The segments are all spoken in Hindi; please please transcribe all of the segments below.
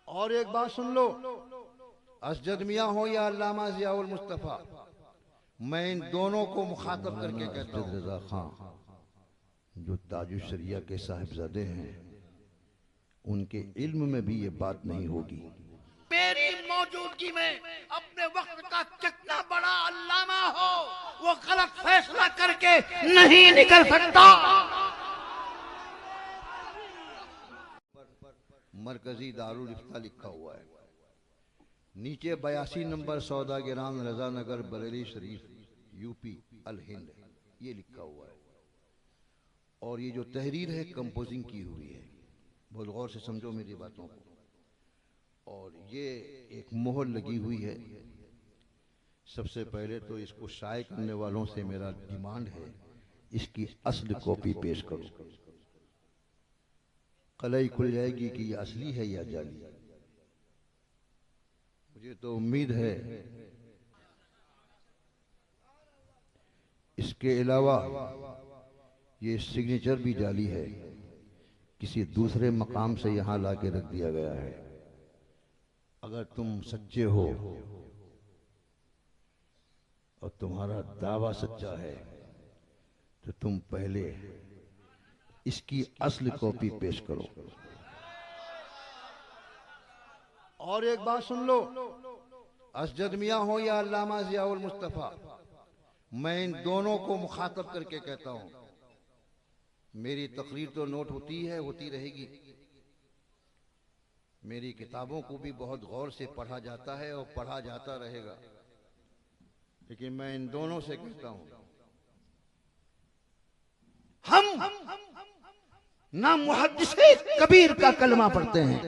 और एक बात सुन लो, असजद मियाँ हो या अल्लामा ज़ियाउल मुस्तफ़ा, मैं इन दोनों को मुखातब करके कहता हूँ। रज़ा खां जो ताजुश शरिया के साहिबजादे हैं, उनके इल्म में भी ये बात नहीं होगी। मेरी मौजूदगी में अपने वक्त का कितना बड़ा अल्लामा हो, वो गलत फैसला करके नहीं निकल सकता। मरकजी दारुल इफ्ता लिखा हुआ है, नीचे 82 नंबर सौदागिरान रजा नगर बरेली शरीफ यूपी अल हिंद, ये लिखा हुआ है। और ये जो तहरीर है कंपोजिंग की हुई है, बहुत गौर से समझो मेरी बातों को। और ये एक मोहर लगी हुई है। सबसे पहले तो इसको शाये करने वालों से मेरा डिमांड है, इसकी असली कॉपी पेश करो। कलई खुल जाएगी कि ये असली है या जाली। मुझे तो उम्मीद है इसके अलावा ये सिग्नेचर भी जाली है, किसी दूसरे मकाम से यहां लाके रख दिया गया है। अगर तुम सच्चे हो और तुम्हारा दावा सच्चा है तो तुम पहले इसकी असली कॉपी पेश करो। और एक बात सुन लो, असजद मियाँ हो या अल्लामा ज़ियाउल मुस्तफ़ा, मैं इन दोनों को मुखातब करके कहता हूं, मेरी तकरीर तो नोट होती है, होती रहेगी। मेरी किताबों को भी बहुत गौर से पढ़ा जाता है और पढ़ा जाता रहेगा। लेकिन मैं इन दोनों से कहता हूं, हम ना मुहद्दिसे कबीर का कलमा पढ़ते हैं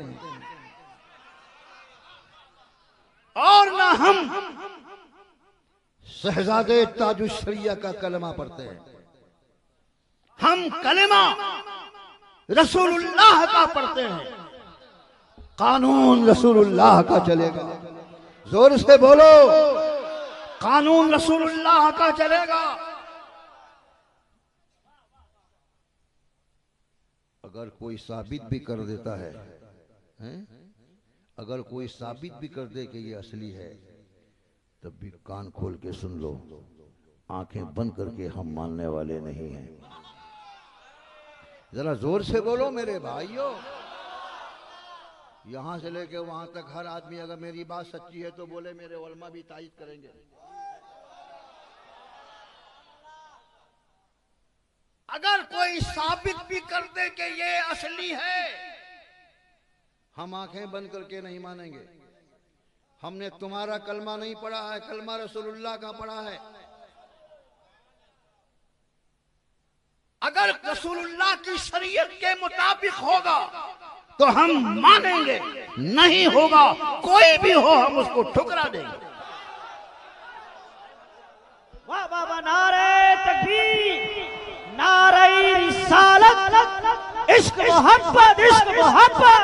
और ना हम शहजादे ताजुश शरिया का कलमा पढ़ते हैं। हम कलमा रसूलुल्लाह का पढ़ते हैं, कानून रसूलुल्लाह का चलेगा। जोर से बोलो, कानून रसूलुल्लाह का चलेगा। अगर कोई साबित भी कर देता है, अगर कोई साबित भी कर दे कि ये असली है, तब भी कान खोल के सुन लो, आंखें बंद करके हम मानने वाले नहीं हैं। जरा जोर से बोलो मेरे भाइयों। यहां से लेके वहां तक हर आदमी अगर मेरी बात सच्ची है तो बोले, मेरे उलमा भी तायद करेंगे। अगर कोई साबित भी कर दे कि ये असली है, हम आंखें बंद करके नहीं मानेंगे। हमने तुम्हारा कलमा नहीं पढ़ा है, कलमा रसूलुल्लाह का पढ़ा है। अगर रसूलुल्लाह की शरीयत के मुताबिक होगा तो हम मानेंगे, नहीं होगा कोई भी हो हम उसको ठुकरा देंगे। वाह वाह वाह, नारे तकबीर, नारे रिसालत, इश्क मोहब्बत, इश्क मोहब्बत।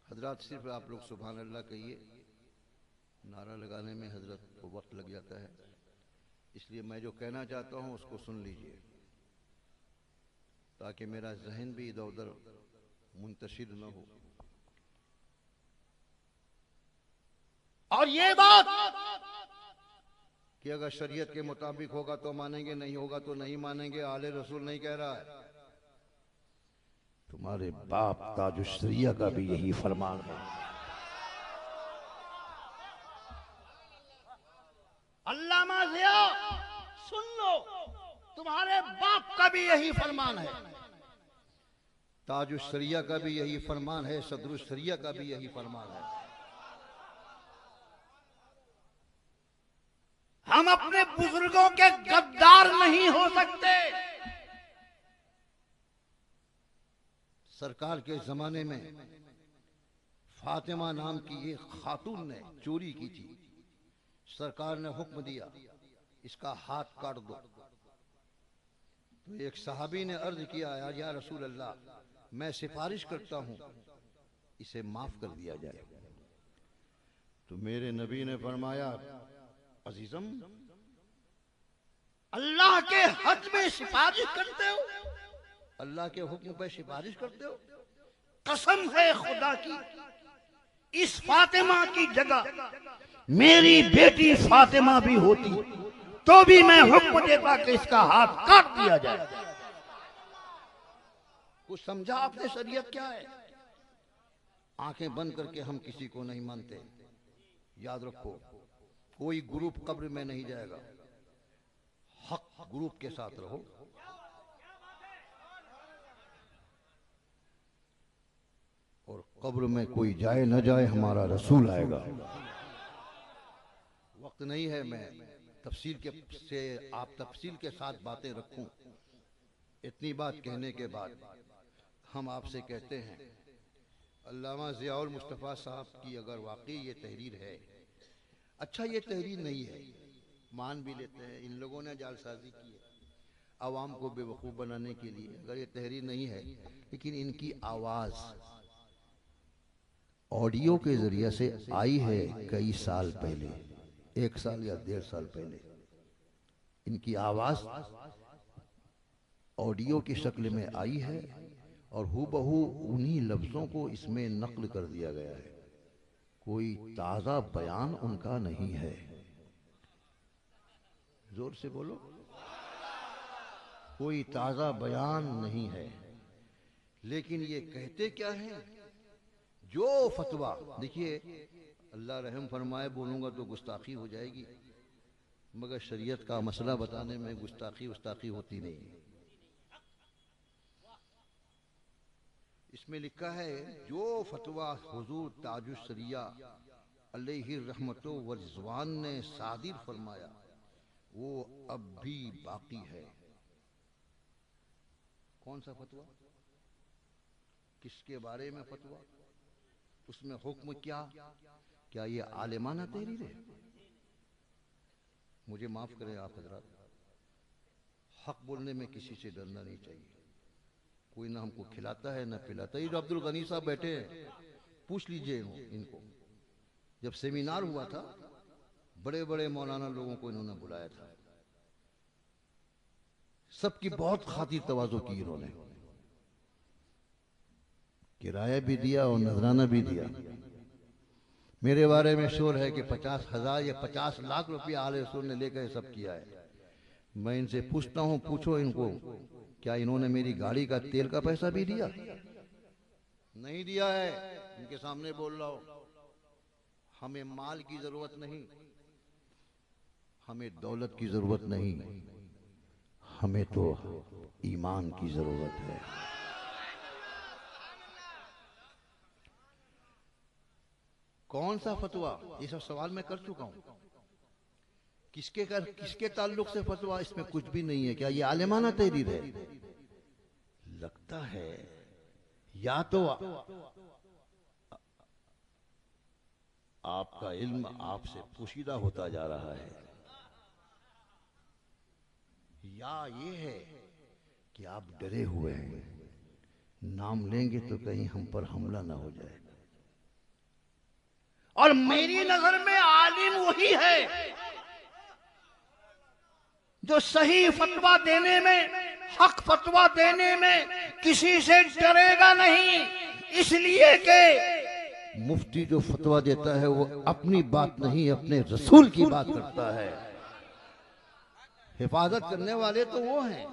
हजरत सिर्फ आप लोग सुभान अल्लाह कहिए, नारा लगाने में हजरत को वक्त लग जाता है, इसलिए मैं जो कहना चाहता हूं उसको सुन लीजिए, ताकि मेरा जहन भी इधर उधर मुंतशिर न हो। और ये बात कि अगर शरीयत के मुताबिक होगा तो मानेंगे, नहीं होगा तो नहीं मानेंगे, आले रसूल नहीं कह रहा है। तुम्हारे बाप ताजुश शरिया का भी यही फरमान है। अल्लामा ज़िया सुन लो, तुम्हारे बाप का भी यही फरमान है, ताजुश शरिया का भी यही फरमान है, सदरुश शरिया का भी यही फरमान है। हम अपने बुजुर्गों के गद्दार नहीं हो सकते। सरकार के जमाने में फातिमा नाम की एक खातून ने चोरी की थी। सरकार ने हुक्म दिया, इसका हाथ काट दो। तो एक सहाबी ने अर्ज किया, या रसूल अल्लाह, मैं सिफारिश करता हूं इसे माफ कर दिया जाए। तो मेरे नबी ने फरमाया, अजीजम, अल्लाह के हद में सिफारिश करते हो? अल्लाह के हुक्म पे सिफारिश करते हो? कसम है खुदा की, इस फातिमा की जगह मेरी बेटी फातिमा भी होती तो भी मैं हुक्म देता कि इसका हाथ काट दिया जाए। कुछ समझा आपने शरीयत क्या है? आंखें बंद करके हम किसी को नहीं मानते। याद रखो, कोई ग्रुप कब्र में नहीं जाएगा, हक ग्रुप के साथ रहो। और कब्र में कोई जाए न जाए, हमारा रसूल आएगा। वक्त नहीं है मैं तफसील के साथ बातें रखूं। इतनी बात कहने के बाद हम आपसे कहते हैं, अल्लामा ज़ियाउल मुस्तफ़ा साहब की अगर वाकई ये तहरीर है, अच्छा ये तहरीर नहीं है, मान भी लेते हैं इन लोगों ने जालसाजी की है आवाम को बेवकूफ़ बनाने के लिए, अगर ये तहरीर नहीं है, लेकिन इनकी आवाज़ ऑडियो के जरिए से आई है कई साल पहले, 1 साल या 1.5 साल पहले। इनकी आवाज ऑडियो की शक्ल में आई है और हूबहू उन्हीं लफ्जों को इसमें नकल कर दिया गया है। कोई ताजा बयान उनका नहीं है। जोर से बोलो, कोई ताजा बयान नहीं है। लेकिन ये कहते क्या हैं? जो फतवा, देखिए अल्लाह रहम फरमाए, बोलूंगा तो गुस्ताखी हो जाएगी, मगर शरीयत का मसला बताने में गुस्ताखी होती नहीं। इसमें लिखा है, जो फतवा हुजूर ताजुश शरिया अलैहि रहमतो व रिज़वान ने सादिर फरमाया, वो अब भी बाकी है। कौन सा फतवा? किसके बारे में फतवा? उसमें हुक्म क्या ये आलिमाना तहरीर है? मुझे माफ करें आप हजरात, हक बोलने में किसी से डरना नहीं चाहिए। कोई ना हमको खिलाता है ना पिलाता। ये जो अब्दुल गनी साहब बैठे हैं, पूछ लीजिए इनको, जब सेमिनार हुआ था बड़े बड़े मौलाना लोगों को इन्होंने बुलाया था, सबकी बहुत खातिर तवाज़ो की इन्होंने, किराया भी दिया और नजराना भी दिया। मेरे बारे में शोर है कि 50,000 या 50 लाख रुपया आले रसूल ने लेकर सब किया है। मैं इनसे पूछता हूं, पूछो इनको, क्या इन्होंने मेरी गाड़ी का तेल का पैसा भी दिया? नहीं दिया है। इनके सामने बोल रहा हूं, हमें माल की जरूरत नहीं, हमें दौलत की जरूरत नहीं, हमें तो ईमान की जरूरत है। कौन सा फतवा? ये सब सवाल मैं कर चुका हूं। किसके ताल्लुक से फतवा? इसमें कुछ भी नहीं है। क्या ये आलिमाना तहरीर है? लगता है या तो आपका इल्म आपसे पोशीदा होता जा रहा है, या ये है कि आप डरे हुए हैं, नाम लेंगे तो कहीं हम पर हमला ना हो जाए। और मेरी नजर में आलिम वही है जो सही फतवा देने में, हक फतवा देने में किसी से डरेगा नहीं, इसलिए कि मुफ्ती जो फतवा देता है वो अपनी बात नहीं, अपने रसूल की बात करता है। हिफाजत करने वाले तो वो हैं।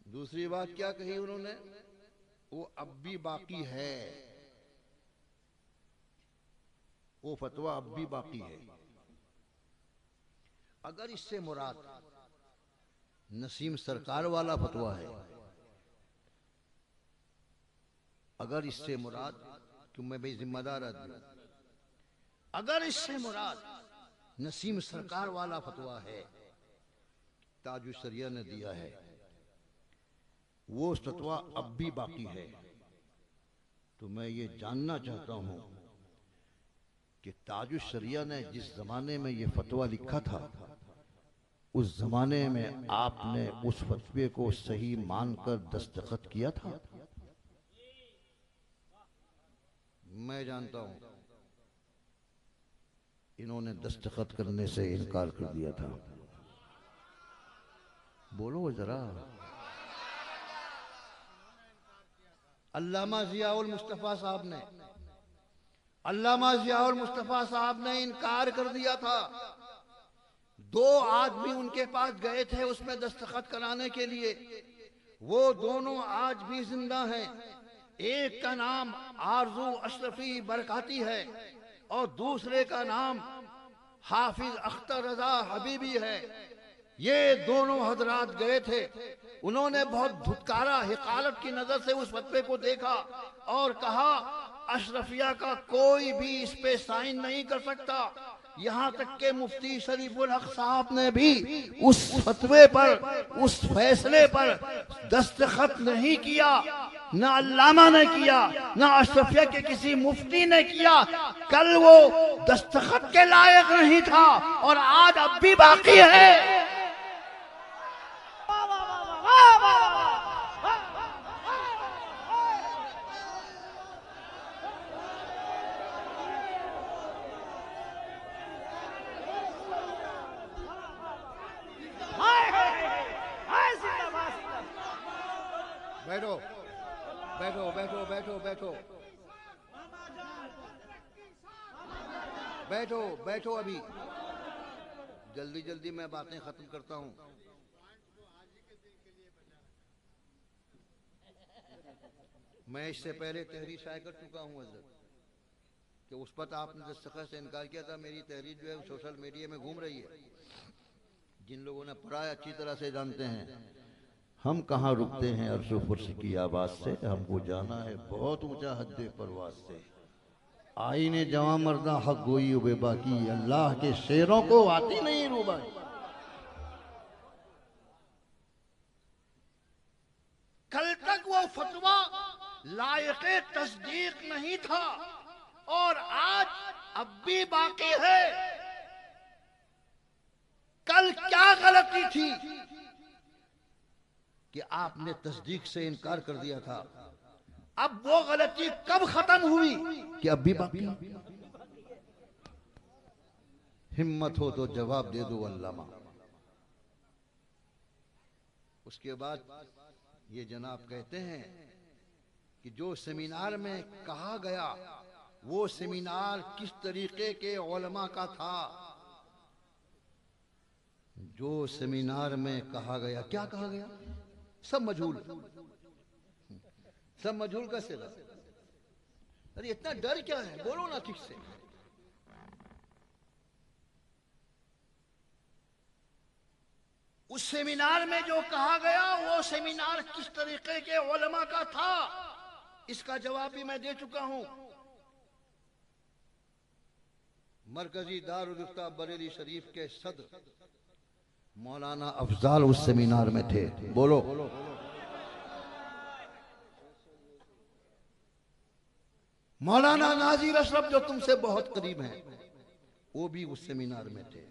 दूसरी बात क्या कही उन्होंने? वो अब भी बाकी है, वो फतवा अब भी बाकी है। अगर इससे मुराद नसीम सरकार वाला फतवा है, अगर इससे मुराद, क्यों मैं भाई जिम्मेदार आदमी, अगर इससे मुराद नसीम सरकार वाला फतवा है, ताजुश शरिया ने दिया है, वो फतवा अब भी बाकी है, तो मैं ये जानना चाहता हूं कि ताजुश शरिया ने जिस जमाने में ये फतवा लिखा था, उस जमाने में आपने उस फतवे को सही मानकर दस्तखत किया था? मैं जानता हूं इन्होंने दस्तखत करने से इनकार कर दिया था। बोलो जरा। अल्लामा ज़ियाउल मुस्तफ़ा साहब ने, अल्लामा ज़ियाउल मुस्तफ़ा साहब ने इनकार कर दिया था। 2 आदमी उनके पास गए थे उसमें दस्तखत कराने के लिए, वो दोनों आज भी जिंदा हैं। एक का नाम आरजू अशरफी बरकाती है और दूसरे का नाम हाफिज अख्तर रजा हबीबी है। ये दोनों हजरात गए थे, उन्होंने बहुत धुतकारा, हिकालत की नजर से उस फतवे को देखा और कहा अशरफिया का कोई भी इस पे साइन नहीं कर सकता। यहाँ तक के मुफ्ती शरीफुल हक साहब ने भी उस फतवे पर, उस फैसले पर दस्तखत नहीं किया, ना अल्लामा ने किया, ना अशरफिया के किसी मुफ्ती ने किया। कल वो दस्तखत के लायक नहीं था और आज अब भी बाकी है। बैठो बैठो बैठो बैठो बैठो बैठो बैठो, अभी जल्दी जल्दी मैं बातें खत्म करता हूं। मैं इससे पहले तहरीर शाये कर चुका हूं हजरत, कि उस पर आपने दस्तखत से इनकार किया था। मेरी तहरीर जो है सोशल मीडिया में घूम रही है, जिन लोगों ने पढ़ा है अच्छी तरह से जानते हैं। हम कहाँ रुकते हैं अर्ज़ो फुर्श की आवाज से, हमको जाना है बहुत ऊंचा हद्दे परवाज से। आईने जवां मर्दा हक गोई उबे बाकी, अल्लाह के शेरों को आती नहीं रूबाई। कल तक वो फतवा लायके तस्दीक नहीं था और आज अब भी बाकी है। कल क्या गलती थी कि आपने तस्दीक से इनकार कर दिया था, अब वो गलती कब खत्म हुई कि अब भी बाकी। हिम्मत हो तो जवाब दे दो अल्लामा। उसके बाद ये जनाब कहते हैं कि जो सेमिनार में कहा गया वो सेमिनार किस तरीके के उलमा का था। जो सेमिनार में कहा गया, क्या कहा गया, सब मजहूल, सब मजहूल का सिला। अरे इतना डर क्या है, बोलो ना ठीक से। उस सेमिनार में जो कहा गया वो सेमिनार किस तरीके के उलमा का था, इसका जवाब भी मैं दे चुका हूं। मरकजी दारुल इफ्ता बरेली शरीफ के सदर मौलाना अफजाल उस सेमिनार में थे। बोलो। मौलाना नाजिर अशरफ जो तुमसे बहुत करीब हैं, वो भी उस सेमिनार में थे।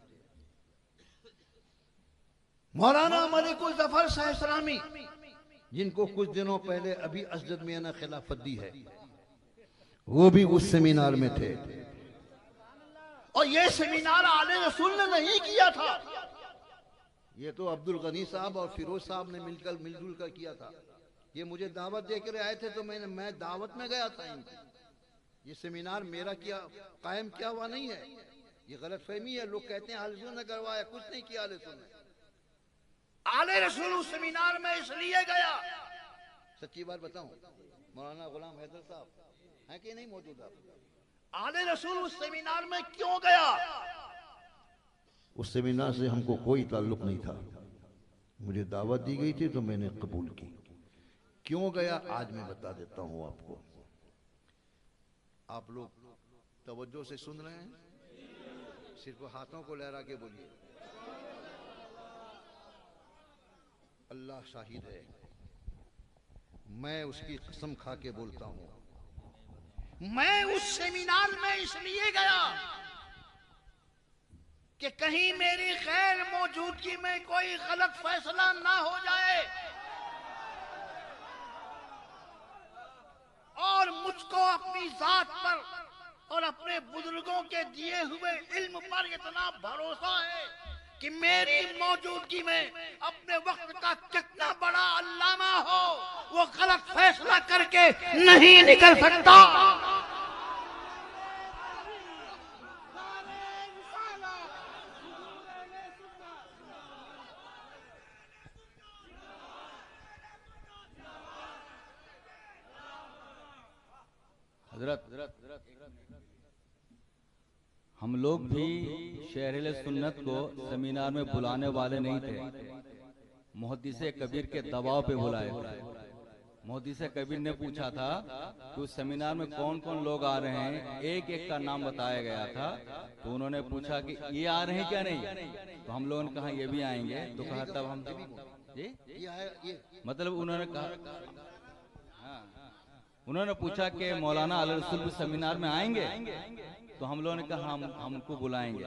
मौलाना मलिकुल जफर सहसरामी, जिनको कुछ दिनों पहले अभी असदद मियां ने खिलाफत दी है, वो भी उस सेमिनार में थे। और ये सेमिनार आले रसूल ने नहीं किया था, ये तो अब्दुल गनी साहब और फिरोज साहब ने मिलजुल कर किया था। ये मुझे दावत देकर आए थे तो मैं दावत में गया था इनकी। ये सेमिनार मेरा किया कायम किया हुआ नहीं है, ये गलत फहमी है। लोग कहते हैं आले रसूल ने करवाया, कुछ नहीं किया आले रसूल ने। आले रसूल उस सेमिनार में इसलिए गया, सच्ची बात बताऊं, मौलाना गुलाम हैदर साहब हैं कि नहीं मौजूद आप? आले रसूल उस सेमिनार में क्यों गया? उस सेमिनार से हमको कोई ताल्लुक नहीं था, मुझे दावत दी गई थी तो मैंने कबूल की। क्यों गया आज मैं बता देता हूं आपको। आप लोग तवज्जो से सुन रहे हैं, सिर्फ हाथों को लहरा के बोलिए। अल्लाह शाहिद है, मैं उसकी कसम खा के बोलता हूं, मैं उस सेमिनार में इसलिए गया कि कहीं मेरी गैर मौजूदगी में कोई गलत फैसला ना हो जाए और मुझको अपनी जात पर और अपने बुजुर्गों के दिए हुए इल्म पर इतना भरोसा है कि मेरी मौजूदगी में अपने वक्त का कितना बड़ा अल्लामा हो, वो गलत फैसला करके नहीं निकल सकता। हजरत, हम लोग भी शहर सुन्नत को सेमिनार में बुलाने वाले नहीं थे, मुहद्दिसे कबीर के दबाव पे बुलाए। मुहद्दिसे कबीर ने पूछा था कि उस सेमिनार में कौन कौन लोग आ रहे हैं, एक एक का नाम बताया गया था। तो उन्होंने पूछा कि ये आ रहे हैं क्या नहीं, तो हम लोगों ने कहा ये भी आएंगे। तो कहा तब हम जी मतलब उन्होंने कहा, उन्होंने पूछा कि मौलाना अली रसूल भी सेमिनार में आएंगे, तो हम लोगों ने कहा हम हमको बुलाएंगे।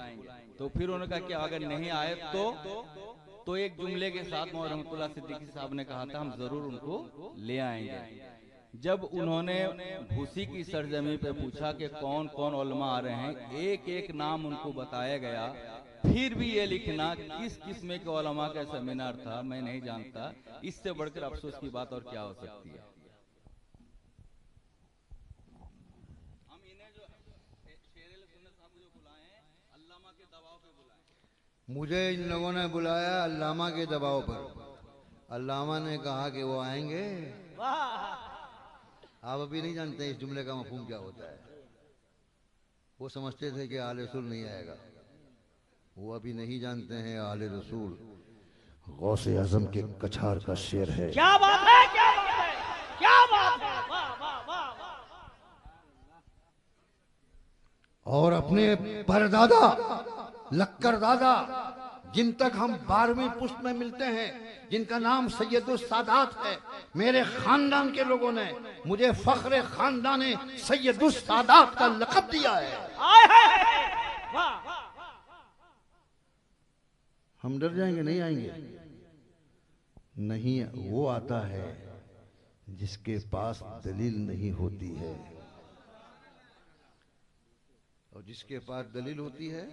तो फिर उन्होंने कहा कि अगर नहीं आए तो एक जुमले के साथ मौलाना रहमतुल्लाह सिद्दीकी साहब ने कहा था हम जरूर उनको ले आएंगे। जब उन्होंने भूसी की सरजमी पे पूछा कि कौन कौन उलमा आ रहे हैं, एक एक नाम उनको बताया गया। फिर भी ये लिखना किस किस्म के उलमा का सेमिनार था मैं नहीं जानता। इससे बढ़कर अफसोस की बात और क्या हो सकती है। मुझे इन लोगों ने बुलाया अल्लामा के दबाव पर। अल्लामा ने कहा कि वो आएंगे। आप अभी नहीं जानते इस जुमले का मफहूम क्या होता है। वो समझते थे कि आले रसूल नहीं आएगा, वो अभी नहीं जानते हैं आले रसूल गौसे आजम के कछार का शेर है। क्या बात है, क्या बात है, क्या बात है, वाह वाह वाह वाह। और अपने परदादा लक्कर दादा, जिन तक हम 12वीं पुश्त में मिलते हैं, जिनका नाम सैयदुस सादात है, मेरे खानदान के लोगों ने मुझे फख्रे खानदान सैयदुस सादात का लक़ब दिया है। वाह। हम डर जाएंगे? नहीं आएंगे। नहीं, वो आता है जिसके पास दलील नहीं होती है, और जिसके पास दलील होती है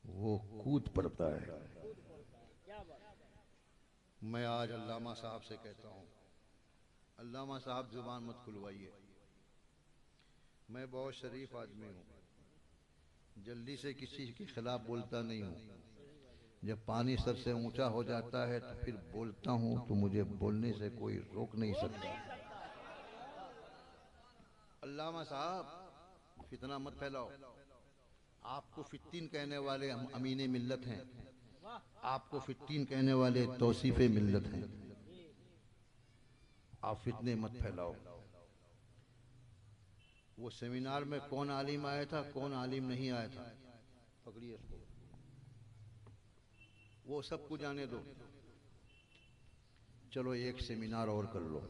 वो कूद पड़ता है। मैं आज अल्लामा साहब से कहता हूं, अल्लामा साहब जुबान मत खुलवाइए। मैं बहुत शरीफ आदमी हूं, जल्दी से किसी के खिलाफ बोलता नहीं हूं। जब पानी सर से ऊंचा हो जाता है तो फिर बोलता हूं, तो मुझे बोलने से कोई रोक नहीं सकता। अल्लामा साहब फितना मत फैलाओ। आपको फित्तीन कहने वाले हम अमीने मिल्लत हैं, आपको फित्तीन कहने वाले तौसीफे मिल्लत हैं। आप फितने मत फैलाओ। वो सेमिनार में कौन आलिम आया था, कौन आलिम नहीं आया था, पकड़िए उसको, वो सब कुछ जाने दो। चलो एक सेमिनार और कर लो।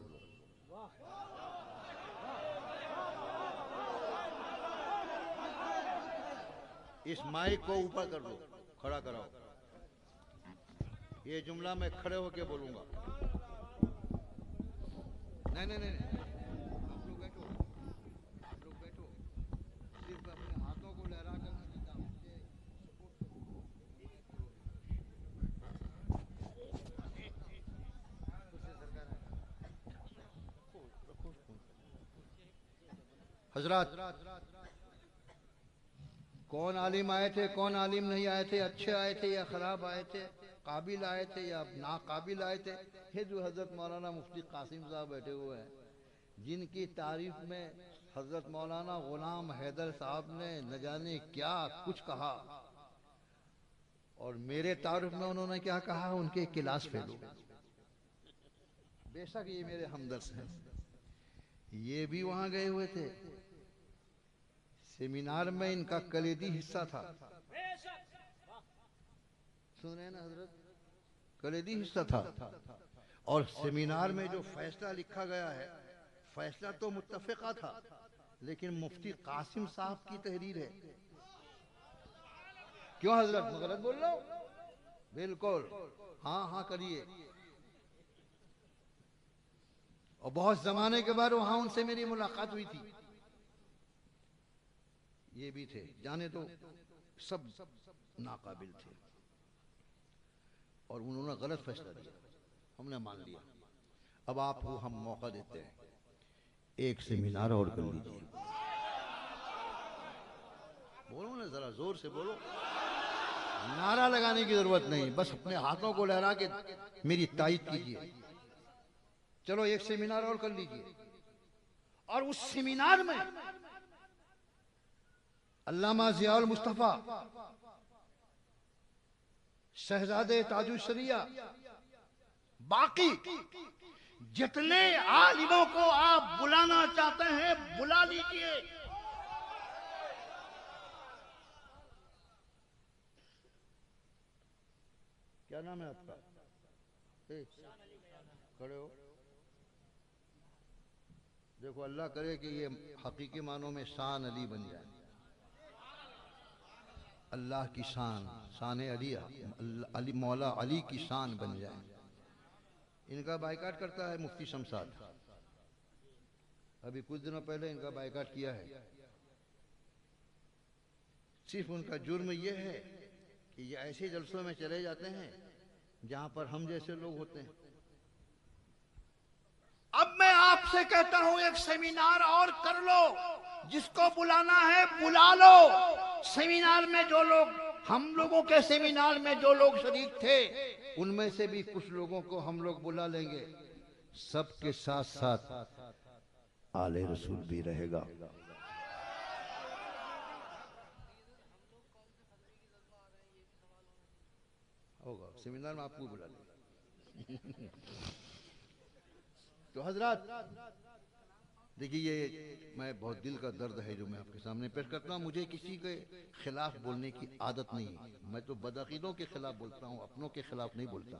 इस माइक को ऊपर कर दो, खड़ा कराओ। ये जुमला मैं खड़े होके बोलूंगा। नहीं नहीं नहीं, आप लोग बैठो, आप लोग बैठो। सिर्फ अपने हाथों को लहरा कर हजरात, कौन आलिम आए थे, कौन आलिम नहीं आए थे, अच्छे आए थे या खराब आए थे, काबिल आए थे या नाकाबिल आए थे, ये जो हजरत मौलाना मुफ्ती कासिम साहब बैठे हुए हैं, जिनकी तारीफ में हजरत मौलाना गुलाम हैदर साहब ने न जाने क्या कुछ कहा, और मेरे तारीफ में उन्होंने क्या कहा, उनके क्लास फेलो। बेशक ये मेरे हमदर्द हैं, ये भी वहां गए हुए थे। सेमिनार में इनका कलीदी हिस्सा था। सुन रहे ना हजरत, कलीदी हिस्सा था। और सेमिनार में जो फैसला लिखा गया है, फैसला तो मुत्तफिका था, लेकिन मुफ्ती कासिम साहब की तहरीर है। क्यों हजरत, मैं गलत बोल रहा हूं? बिल्कुल, हाँ हाँ करिए। और बहुत जमाने के बाद वहां उनसे मेरी मुलाकात हुई थी। ये भी थे, जाने तो सब नाकाबिल थे। और उन्होंने गलत फैसला दिया, हमने मान लिया। अब आपको हम मौका देते हैं, एक सेमिनार और कर लीजिए। बोलो ना, जरा जोर से बोलो। नारा लगाने की जरूरत नहीं, बस अपने हाथों को लहरा के मेरी तायीद कीजिए। चलो एक सेमिनार और कर लीजिए। और उस सेमिनार में अल्लामा ज़ियाउल मुस्तफा, शहजादे ताजुशरिया, बाकी जितने आलिमों को आप बुलाना चाहते हैं बुला लीजिए। क्या नाम है आपका? खड़े हो। देखो, अल्लाह करे कि ये हकीकी मानों में शान अली बन जाए। अल्लाह की शान, शान अलिया, अली मौला अली की शान बन जाए। इनका बायकाट करता है मुफ्ती शमशाद। अभी कुछ दिनों पहले इनका बायकाट किया है। सिर्फ उनका जुर्म यह है कि ये ऐसे जलसों में चले जाते हैं जहां पर हम जैसे लोग होते हैं। अब मैं आपसे कहता हूं एक सेमिनार और कर लो, जिसको बुलाना है बुला लो। सेमिनार में जो लोग, हम लोगों के सेमिनार में जो लोग शरीक थे, उनमें से भी कुछ लोगों को हम लोग बुला लेंगे। सबके साथ साथ आले रसूल भी रहेगा। होगा सेमिनार में, आपको बुला लेंगे। तो हजरात देखिए, ये मैं बहुत दिल का दर्द है जो मैं आपके सामने पेश करता हूँ। मुझे किसी के खिलाफ बोलने की आदत नहीं है। मैं तो बदअकीदों के खिलाफ बोलता हूँ, अपनों के खिलाफ नहीं बोलता।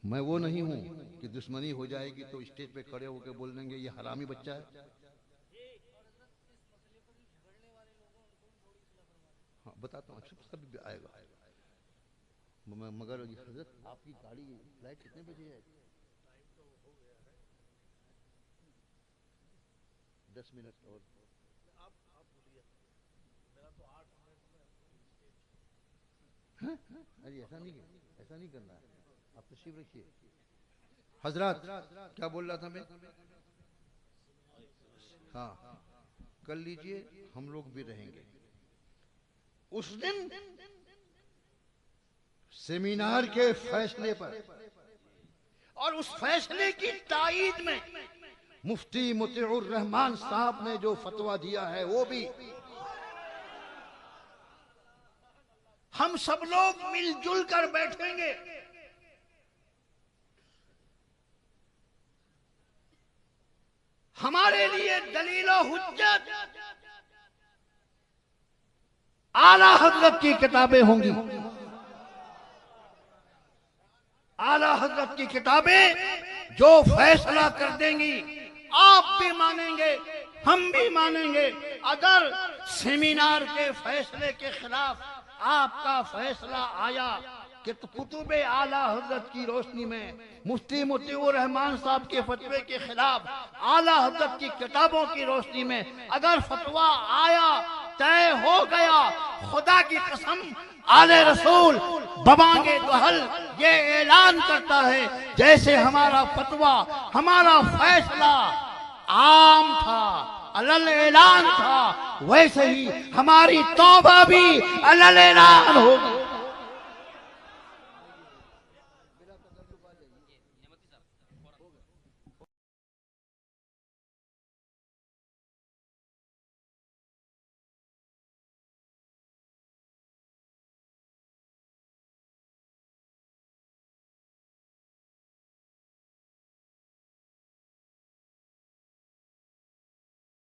मैं वो नहीं हूँ कि दुश्मनी हो जाएगी तो स्टेज पे खड़े होकर बोल देंगे ये हरामी बच्चा है। हाँ बताता हूँ, सब भी आएगा। मगर हजरत आपकी गाड़ी फ्लाइट कितने बजे है? 10 मिनट और। अरे ऐसा नहीं करना है, आप तशरीफ रखिए। हजरत क्या बोल रहा था मैं? हाँ कर लीजिए, हम लोग भी रहेंगे। उस दिन सेमिनार के फैसले पर और उस फैसले की तायीद में मुफ्ती मुतीउर रहमान साहब ने जो फतवा दिया है वो भी हम सब लोग मिलजुल कर बैठेंगे। हमारे लिए दलील और हुज्जत आला हजरत की किताबें होंगी। आला हजरत की किताबें जो फैसला कर देंगी, आप भी मानेंगे, हम भी मानेंगे। अगर सेमिनार के फैसले के खिलाफ आपका फैसला आया कि तो कुतुबे आला हजरत की रोशनी में, मुफ्ती मुतीउर रहमान साहब के फतवे के खिलाफ आला हजरत की किताबों की रोशनी में अगर फतवा आया, तय हो गया, खुदा की कसम आले रसूल बबांगे गहल ये ऐलान करता है, जैसे हमारा फतवा, हमारा फैसला आम था, अलल ऐलान था, वैसे ही हमारी तौबा भी अलल ऐलान होगी।